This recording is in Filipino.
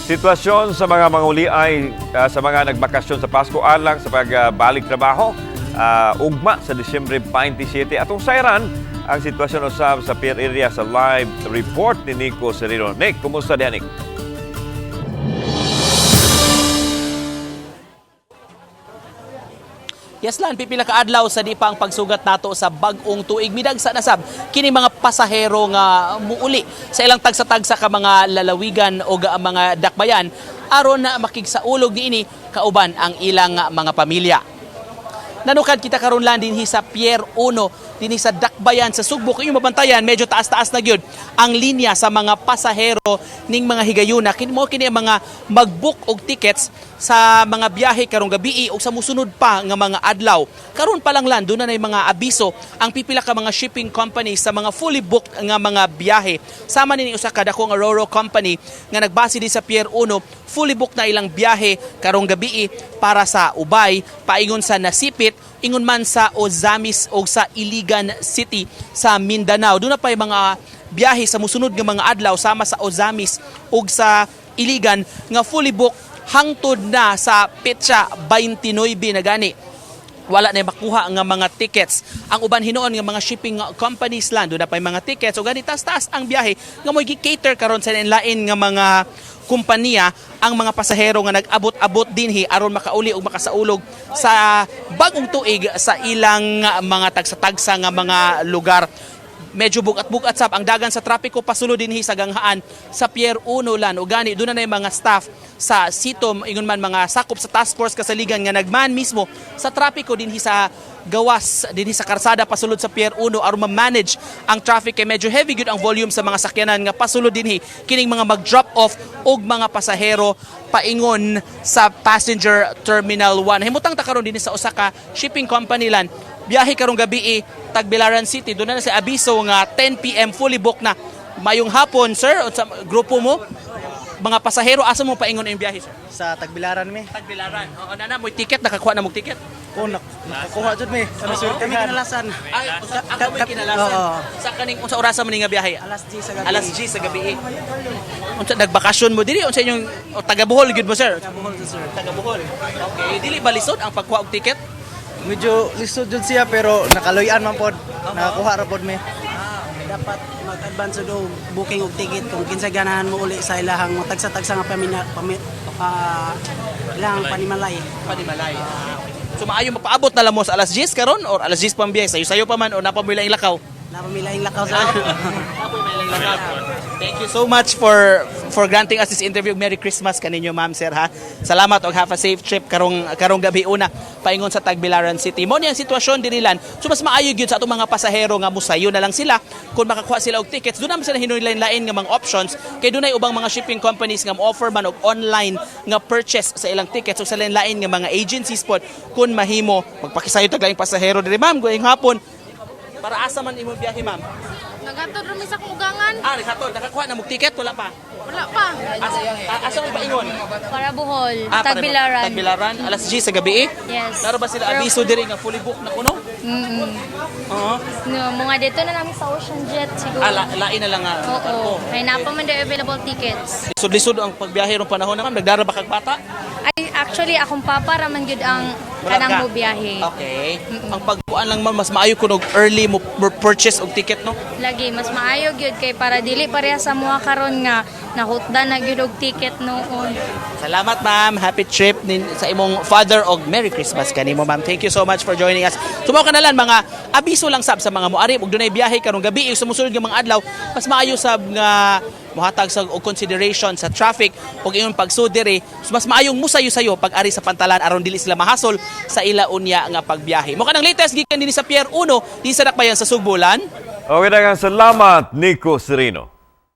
Sitwasyon sa mga manguliay sa mga nagbakasyon sa Pasko alang sa pagbalik trabaho ugma sa Disyembre 27. Atong sayran ang sitwasyon usab sa pier area sa live report ni Nico Serino. Nick, kumusta diyan, Nick? Yes lan, pipila ka adlaw sa di pa ang pagsugat nato sa bag-ong tuig. Midag sa nasab kini mga pasahero nga muuli sa ilang tagsa-tagsa ka mga lalawigan o mga dakbayan aron na makigsaulog niini kauban ang ilang mga pamilya. Nanukad kita karon lang dinhi sa Pier 1 dinhi sa dakbayan sa Sugbo. Kung yung mabantayan, medyo taas-taas na gyud ang linya sa mga pasahero ning mga higayuna. Kini mga mag-book og tickets sa mga biyahe karong gabi o sa musunod pa nga mga adlaw. Karon pa lang doon na mga abiso ang pipila ka mga shipping companies sa mga fully booked nga mga biyahe. Sama ni usa ka dako nga Roro company nga nagbase di sa Pier 1, fully booked na ilang biyahe karong gabi para sa Ubay, paingon sa Nasipit, ingon man sa Ozamis o sa Iligan City sa Mindanao. Doon na pa yung mga biyahe sa musunod nga mga adlaw sama sa Ozamis o sa Iligan nga fully booked hangtod na sa petsa 29 na gani. Wala na makuha nga mga tickets. Ang uban hinuon nga mga shipping companies lang, doon na pa yung mga tickets. O gani, taas-taas ang biyahe nga mo gi-cater karon sa lain nga mga kumpanya ang mga pasahero nga nag-abot-abot dinhi aron makauli o makasaulog sa bagong tuig sa ilang mga tagsa-tagsa nga mga lugar. Medyo bugat-bugat sab ang dagan sa trapiko pasulod dinhi sa ganghaan sa Pier 1 lan. O gani doon na yung mga staff sa Sitom, ingon man mga sakop sa task force kasaligan nga nagman mismo sa trapiko dinhi sa gawas dinhi sa karsada pasulod sa Pier 1 aron ma-manage ang traffic. Kay medyo heavy gyud ang volume sa mga sakyanan nga pasulod dinhi kining mga mag-drop off og mga pasahero paingon sa passenger terminal 1. Himutang ta karon dinhi sa usa ka shipping company lan. Biyahe karong gabi Tagbilaran City, doon na sa abiso nga 10 PM fully booked na. Mayong hapon, sir, o sa grupo mo, mga pasahero, asa mo paingon yung biyahe, sir? Sa Tagbilaran mi. Tagbilaran. O, na mo ticket, nakakuha na mo ticket? Oh, nakakuha jud mi. Kami kinalasan. Ay, ako may kinalasan. Sa kaning unsa orasan man nga biyahe? Alas 10 sa gabi. Alas 10 sa gabi. Unsa nagbakasyon mo dili unsa inyong taga Bohol gyud mo, sir? Taga Bohol, sir. Taga Bohol. Okay, dili ba lisod ang pagkuha og ticket? Medyo lisod jud siya pero nakaloyan man pod. Nakakuha ra pod mi. Dapat mag-advance do booking og ticket kung kinsa ganahan mo uli sa ilahang tagsa-tagsa nga ilahang panimalay. Panimalay. So maayo mapaabot na lang mo sa alas 10 karon or alas 10 pang biyahe sayo-sayo pa man o napamilaing lakaw? Napamilaing lakaw sa Thank you so much for granting us this interview. Merry Christmas kaninyo, ma'am, sir, ha. Salamat og have a safe trip karong gabi una paingon sa Tagbilaran City. Mo ni ang sitwasyon dinilan. So mas maayo gyud sa atong mga pasahero nga musayo na lang sila kung makakuha sila og tickets. Doon naman sila hinulain-lain nga mga options kay dunay ubang mga shipping companies nga offer man og online nga purchase sa ilang tickets o sa lain-lain nga mga agencies pod kun mahimo magpakisayo tag laing pasahero diri, ma'am, goyong hapon. Para asa man imong biyahe, ma'am? Naghatod rin sa kugangan. Naghatod. Nakakuha na mong ticket? Wala pa? Wala pa. Asa mo paingon? Para Bohol. Tagbilaran. Tagbilaran. Alas 10 sa gabi? Yes. Laro ba sila abiso diri nga fully booked na kuno? Oo. No, mga dito na namin sa Ocean Jet siguro. Lain na lang nga. Oo. May napa man daw available tickets. Lisod-lisod ang pagbiyahe ron panahon na, ma'am. Nagdara ba kag bata? Ay, actually, akong papa raman gyud ang kanang mo biyahe. Okay. Ang pagkuan lang, ma'am, mas maayo kuno early mo purchase og ticket, no? Lagi, mas maayo gyud kay para dili pareha sa mga karon nga nahutdan na gyud og ticket noon. Salamat, ma'am. Happy trip sa imong father og Merry Christmas kanimo, ma'am. Thank you so much for joining us. Sumaw ka na lang mga abiso lang sab sa mga moari ug dunay biyahe karong gabi sa musunod nga mga adlaw. Mas maayo sab nga mohatag sa og consideration sa traffic ug iyon pagsudiri. So, mas maayong musayo-sayo pag ari sa pantalan aron dili sila mahasol sa ila unya nga pagbiyahe. Mo kanang latest gikan dinhi sa Pier 1 dinhi sa Dakbayan sa Sugbo lan. Okay, daghang salamat, Nico Serino.